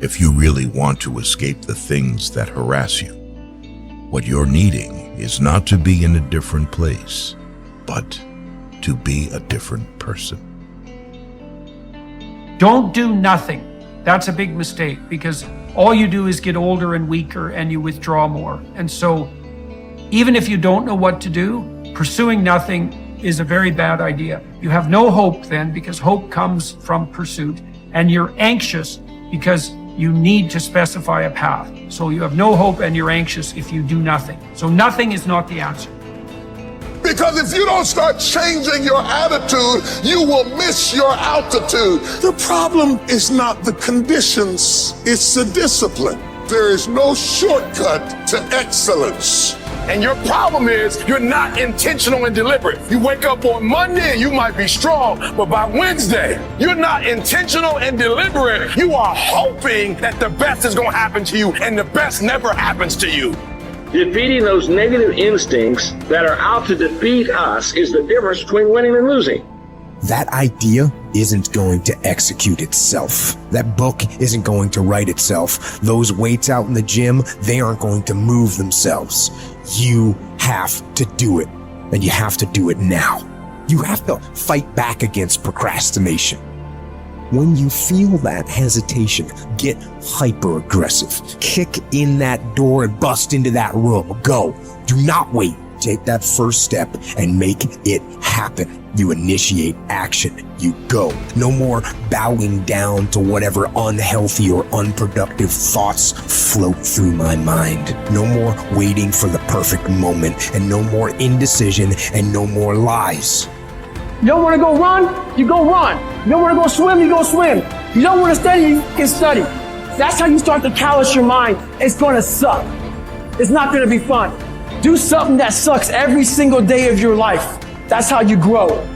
if you really want to escape the things that harass you. What you're needing is not to be in a different place, but to be a different person. Don't do nothing. That's a big mistake, because all you do is get older and weaker and you withdraw more. And so even if you don't know what to do, pursuing nothing is a very bad idea. You have no hope then, because hope comes from pursuit, and you're anxious because you need to specify a path. So you have no hope and you're anxious if you do nothing. So nothing is not the answer. Because if you don't start changing your attitude, you will miss your altitude. The problem is not the conditions, it's the discipline. There is no shortcut to excellence. And your problem is you're not intentional and deliberate. You wake up on Monday and you might be strong, but by Wednesday, you're not intentional and deliberate. You are hoping that the best is going to happen to you, and the best never happens to you. Defeating those negative instincts that are out to defeat us is the difference between winning and losing. That idea isn't going to execute itself. That book isn't going to write itself. Those weights out in the gym, they aren't going to move themselves. You have to do it, and you have to do it now. You have to fight back against procrastination. When you feel that hesitation, get hyper-aggressive. Kick in that door and bust into that room. Go. Do not wait. Take that first step and make it happen. You initiate action. You go. No more bowing down to whatever unhealthy or unproductive thoughts float through my mind. No more waiting for the perfect moment, and no more indecision, and no more lies. You don't want to go run, you go run. You don't want to go swim, you go swim. You don't want to study, you can study. That's how you start to callous your mind. It's going to suck. It's not going to be fun. Do something that sucks every single day of your life. That's how you grow.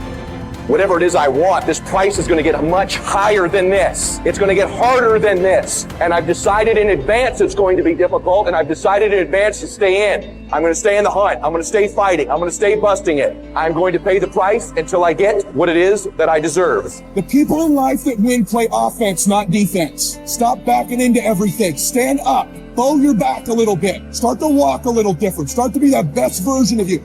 Whatever it is I want, this price is going to get much higher than this. It's going to get harder than this. And I've decided in advance it's going to be difficult, and I've decided in advance to stay in. I'm going to stay in the hunt. I'm going to stay fighting. I'm going to stay busting it. I'm going to pay the price until I get what it is that I deserve. The people in life that win play offense, not defense. Stop backing into everything. Stand up. Bow your back a little bit. Start to walk a little different. Start to be that best version of you.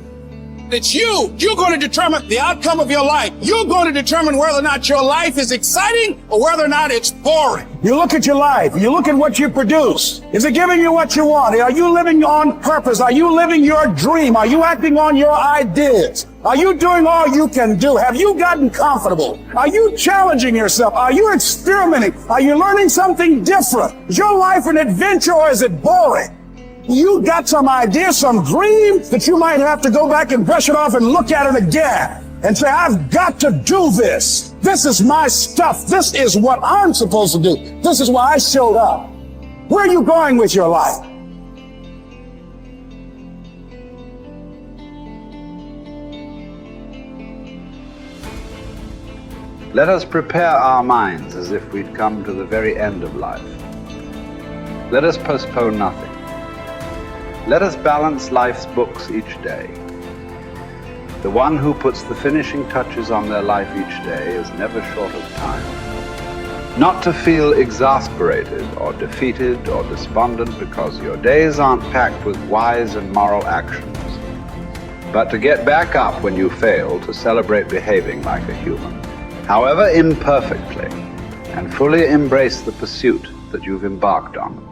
It's you. You're going to determine the outcome of your life. You're going to determine whether or not your life is exciting or whether or not it's boring. You look at your life. You look at what you produce. Is it giving you what you want? Are you living on purpose? Are you living your dream? Are you acting on your ideas? Are you doing all you can do? Have you gotten comfortable? Are you challenging yourself? Are you experimenting? Are you learning something different? Is your life an adventure, or is it boring? You got some idea, some dream that you might have to go back and brush it off and look at it again and say, I've got to do this. This is my stuff. This is what I'm supposed to do. This is why I showed up. Where are you going with your life? Let us prepare our minds as if we'd come to the very end of life. Let us postpone nothing. Let us balance life's books each day. The one who puts the finishing touches on their life each day is never short of time. Not to feel exasperated or defeated or despondent because your days aren't packed with wise and moral actions, but to get back up when you fail, to celebrate behaving like a human, however imperfectly, and fully embrace the pursuit that you've embarked on.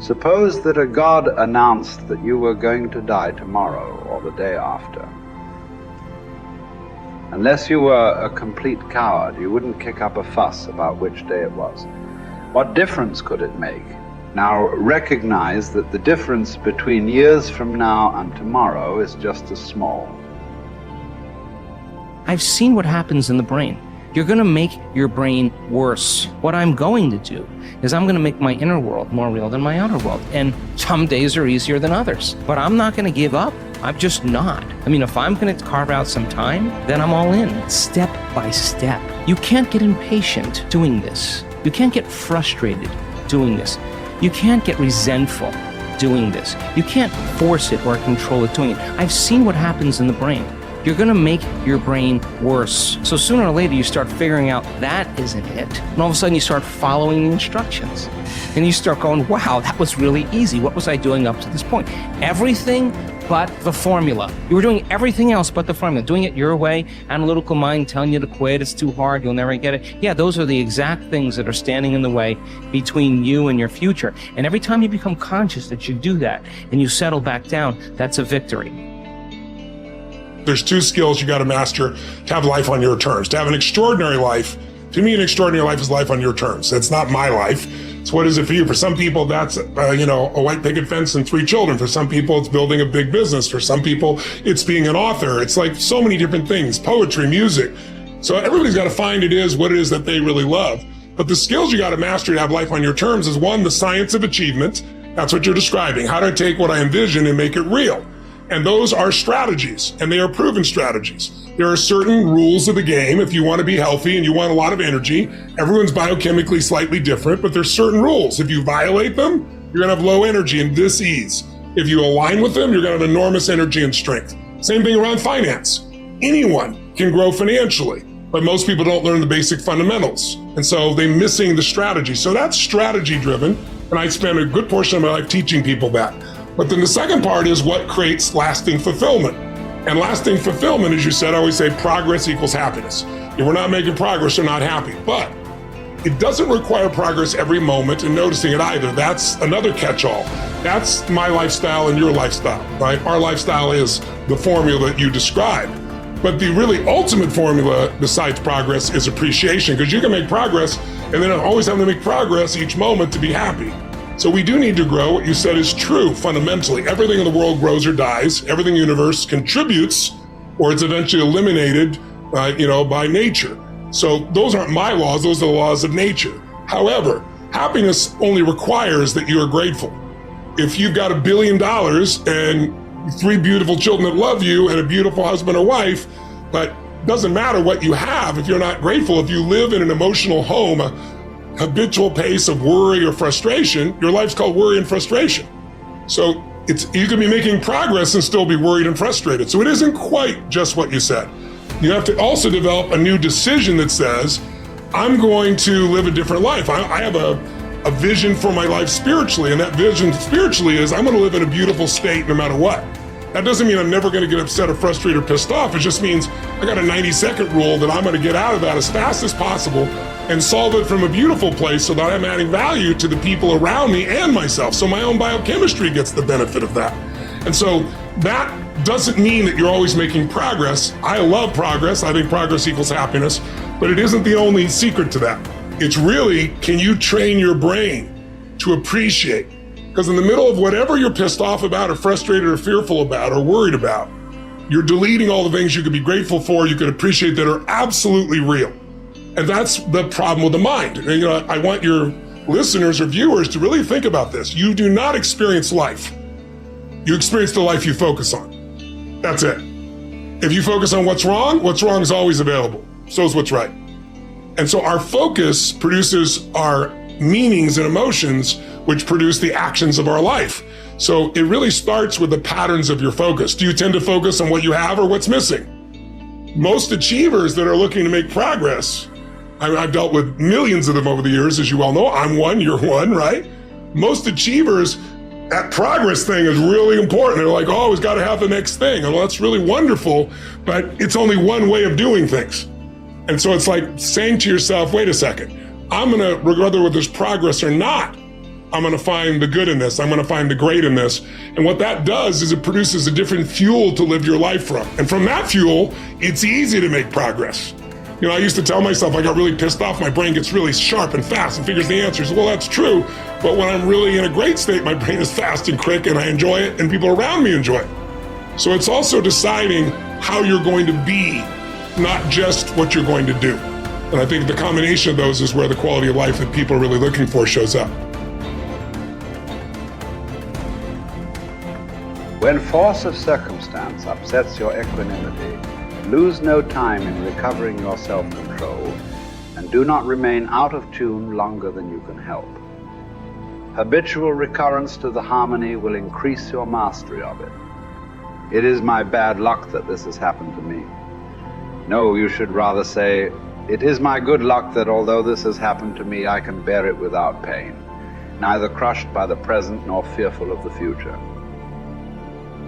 Suppose that a God announced that you were going to die tomorrow or the day after. Unless you were a complete coward, you wouldn't kick up a fuss about which day it was. What difference could it make? Now recognize that the difference between years from now and tomorrow is just as small. I've seen what happens in the brain. You're going to make your brain worse. What I'm going to do is I'm going to make my inner world more real than my outer world. And some days are easier than others. But I'm not going to give up. I'm just not. I mean, if I'm going to carve out some time, then I'm all in, step by step. You can't get impatient doing this. You can't get frustrated doing this. You can't get resentful doing this. You can't force it or control it doing it. I've seen what happens in the brain. you're going to make your brain worse. So sooner or later, you start figuring out that isn't it. And all of a sudden, you start following the instructions. And you start going, wow, that was really easy. What was I doing up to this point? Everything but the formula. You were doing everything else but the formula. Doing it your way, analytical mind telling you to quit, it's too hard, you'll never get it. Yeah, those are the exact things that are standing in the way between you and your future. And every time you become conscious that you do that and you settle back down, that's a victory. There's two skills you got to master to have life on your terms. To have an extraordinary life, to me, an extraordinary life is life on your terms. That's not my life. So what is it for you? For some people, that's, a white picket fence and 3 children. For some people, it's building a big business. For some people, it's being an author. It's like so many different things, poetry, music. So everybody's got to find what it is that they really love. But the skills you got to master to have life on your terms is, one, the science of achievement. That's what you're describing. How do I take what I envision and make it real? And those are strategies, and they are proven strategies. There are certain rules of the game. If you want to be healthy and you want a lot of energy, everyone's biochemically slightly different, but there's certain rules. If you violate them, you're going to have low energy and dis-ease. If you align with them, you're going to have enormous energy and strength. Same thing around finance. Anyone can grow financially, but most people don't learn the basic fundamentals. And so they're missing the strategy. So that's strategy driven. And I spend a good portion of my life teaching people that. But then the second part is what creates lasting fulfillment. And lasting fulfillment, as you said, I always say progress equals happiness. If we're not making progress, we're not happy. But it doesn't require progress every moment and noticing it either. That's another catch-all. That's my lifestyle and your lifestyle, right? Our lifestyle is the formula that you described. But the really ultimate formula besides progress is appreciation, because you can make progress and then always have to make progress each moment to be happy. So we do need to grow. What you said is true fundamentally. Everything in the world grows or dies. Everything in the universe contributes, or it's eventually eliminated, by nature. So those aren't my laws. Those are the laws of nature. However, happiness only requires that you are grateful. If you've got $1 billion and 3 beautiful children that love you and a beautiful husband or wife, but it doesn't matter what you have if you're not grateful. If you live in an emotional home, habitual pace of worry or frustration, your life's called worry and frustration. So you can be making progress and still be worried and frustrated. So it isn't quite just what you said. You have to also develop a new decision that says, I'm going to live a different life. I have a vision for my life spiritually, and that vision spiritually is I'm going to live in a beautiful state no matter what. That doesn't mean I'm never going to get upset or frustrated or pissed off. It just means I got a 90-second rule that I'm going to get out of that as fast as possible and solve it from a beautiful place so that I'm adding value to the people around me and myself. So my own biochemistry gets the benefit of that. And so that doesn't mean that you're always making progress. I love progress. I think progress equals happiness, but it isn't the only secret to that. It's really, can you train your brain to appreciate? Because in the middle of whatever you're pissed off about or frustrated or fearful about or worried about, you're deleting all the things you could be grateful for, you could appreciate that are absolutely real. And that's the problem with the mind. And, I want your listeners or viewers to really think about this. You do not experience life. You experience the life you focus on. That's it. If you focus on what's wrong is always available. So is what's right. And so our focus produces our meanings and emotions, which produce the actions of our life. So it really starts with the patterns of your focus. Do you tend to focus on what you have or what's missing? Most achievers that are looking to make progress, I've dealt with millions of them over the years, as you well know. I'm one, you're one, right? Most achievers, that progress thing is really important. They're like, oh, we've got to have the next thing. And well, that's really wonderful, but it's only one way of doing things. And so it's like saying to yourself, wait a second, I'm going to, whether there's progress or not, I'm going to find the good in this. I'm going to find the great in this. And what that does is it produces a different fuel to live your life from. And from that fuel, it's easy to make progress. I used to tell myself I got really pissed off. My brain gets really sharp and fast and figures the answers. Well, that's true. But when I'm really in a great state, my brain is fast and quick and I enjoy it and people around me enjoy it. So it's also deciding how you're going to be, not just what you're going to do. And I think the combination of those is where the quality of life that people are really looking for shows up. When force of circumstance upsets your equanimity, lose no time in recovering your self-control, and do not remain out of tune longer than you can help. Habitual recurrence to the harmony will increase your mastery of it. "It is my bad luck that this has happened to me." No, you should rather say, "It is my good luck that although this has happened to me, I can bear it without pain, neither crushed by the present nor fearful of the future."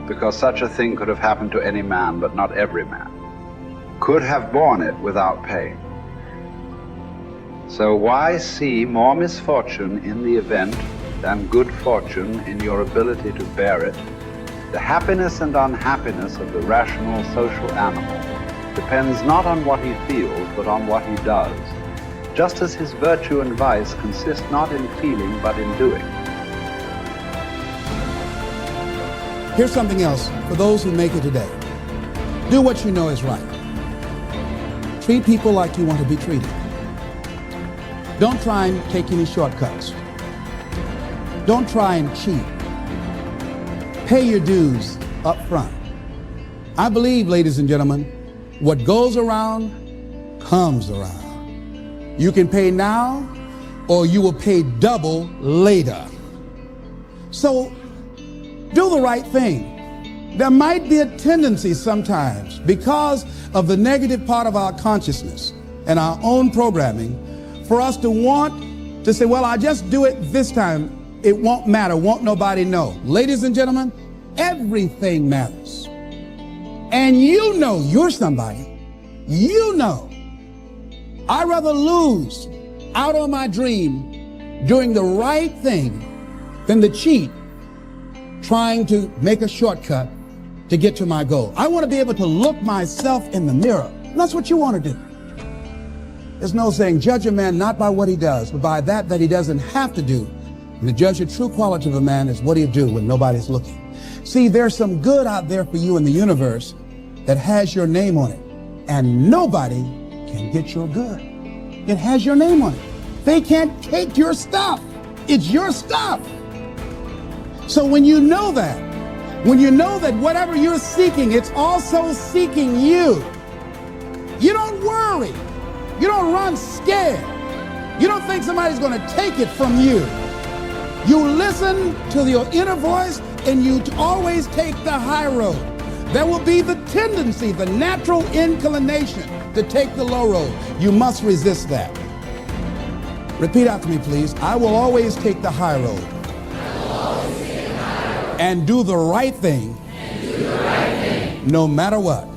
Because such a thing could have happened to any man, but not every man could have borne it without pain. So why see more misfortune in the event than good fortune in your ability to bear it? The happiness and unhappiness of the rational social animal depends not on what he feels, but on what he does, just as his virtue and vice consist not in feeling, but in doing. Here's something else for those who make it today. Do what you know is right. Treat people like you want to be treated. Don't try and take any shortcuts. Don't try and cheat. Pay your dues up front. I believe, ladies and gentlemen, what goes around comes around. You can pay now or you will pay double later. So do the right thing. There might be a tendency sometimes, because of the negative part of our consciousness and our own programming, for us to want to say, well, I'll just do it this time. It won't matter. Won't nobody know. Ladies and gentlemen, everything matters. And you know you're somebody. You know. I'd rather lose out on my dream doing the right thing than to cheat trying to make a shortcut to get to my goal. I want to be able to look myself in the mirror. And that's what you want to do. There's no saying, judge a man not by what he does, but by that he doesn't have to do. And to judge the true quality of a man is what he'll do when nobody's looking. See, there's some good out there for you in the universe that has your name on it. And nobody can get your good. It has your name on it. They can't take your stuff. It's your stuff. So when you know that whatever you're seeking, it's also seeking you. You don't worry. You don't run scared. You don't think somebody's going to take it from you. You listen to your inner voice and you always take the high road. There will be the tendency, the natural inclination to take the low road. You must resist that. Repeat after me, please. I will always take the high road. And do the right thing, no matter what.